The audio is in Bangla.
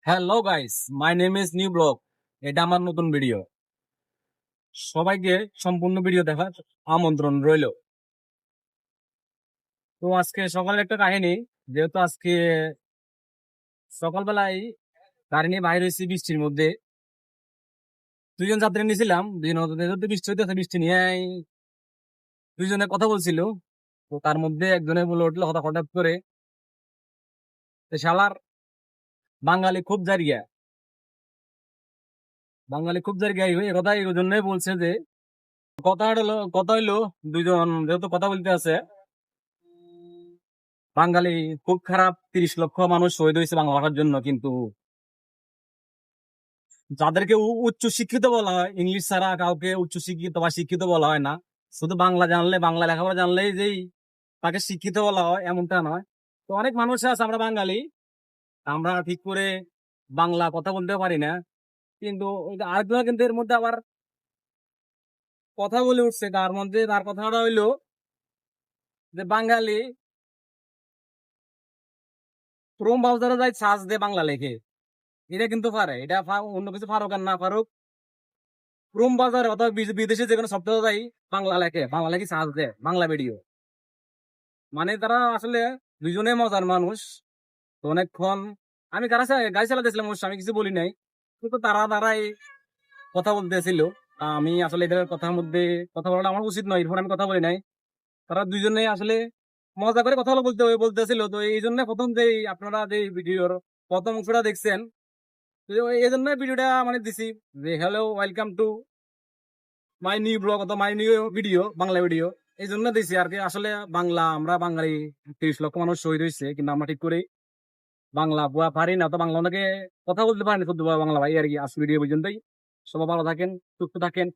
Hello guys, my name is new blog. এটা আমার নতুন ভিডিও। সবাইকে সম্পূর্ণ ভিডিও দেখার আমন্ত্রণ রইল। তো আজকে সকালের একটা কাহিনী, যেহেতু আজকে সকালবেলায় গাড়ি নিয়ে বাইরে হয়েছি বৃষ্টির মধ্যে। দুইজন যাত্রী নিয়েছিলাম, যেহেতু বৃষ্টি হইতেছে, বৃষ্টি নিয়ে দুইজনে কথা বলছিল। তো তার মধ্যে একজনে বলে উঠলো হঠাৎ হঠাৎ করে, শালার বাঙালি খুব জারিয়া, বাঙালি খুব জারিয়া এই কথা এই জন্যই বলছে যে কথা হইলো দুইজন যেহেতু কথা বলতে আছে, বাঙালি খুব খারাপ, 30 লক্ষ মানুষ শহীদ হয়েছে বাংলা ভাষার জন্য। কিন্তু যাদেরকে উচ্চ শিক্ষিত বলা হয়, ইংলিশ ছাড়া কাউকে উচ্চ শিক্ষিত বা শিক্ষিত বলা হয় না। শুধু বাংলা জানলে, বাংলা লেখাপড়া জানলেই যেই তাকে শিক্ষিত বলা হয় এমনটা নয়। তো অনেক মানুষ আছে, আমরা বাঙালি, আমরা ঠিক করে বাংলা কথা বলতে পারি না। কিন্তু ওই যে আরেকজন কিন্তু এর মধ্যে আবার কথা বলে উঠছে। তার কথাটা হইলো যে বাঙালি ক্রোম ব্রাউজারে যাই সার্চ দিয়ে বাংলা লেখে। এটা কিন্তু পারে, এটা অন্য কিছু পারুক আর না পারুক, ক্রোম বাজারে অথবা বিদেশে যে কোনো সফটওয়্যার যাই বাংলা লেখি সার্চ দেয় বাংলা ভিডিও। মানে তারা আসলে দুইজনে মজার মানুষ। তো অনেকক্ষণ আমি গাড়ি চালাতেছিলাম, অবশ্য আমি কিছু বলি নাই, কিন্তু তারাই কথা বলতেছিল। আমি আসলে এদের কথার মধ্যে কথা বলাটা আমার উচিত নয়, এরপর আমি কথা বলি নাই। তারা দুইজনে আসলে মজা করে কথা বলতেছিল। তো এই জন্য প্রথম যে আপনারা যে ভিডিওর প্রথম অংশটা দেখছেন, তো এই জন্য ভিডিওটা মানে দিছি যে hello, welcome to my new blog অথবা my new video, Bangla video. এই জন্য দিছি আর কি। আসলে আমরা বাঙালি 30 লক্ষ মানুষ শহীদ হয়েছে, কিন্তু আমরা ঠিক করে বাংলা বুয়া পারি না, তো বাংলা অনেকে কথা বলতে পারি না শুদ্ধ বাংলা। ভাই আর কি, আজ ভিডিও পর্যন্তই। সবাই ভালো থাকেন, সুস্থ থাকেন।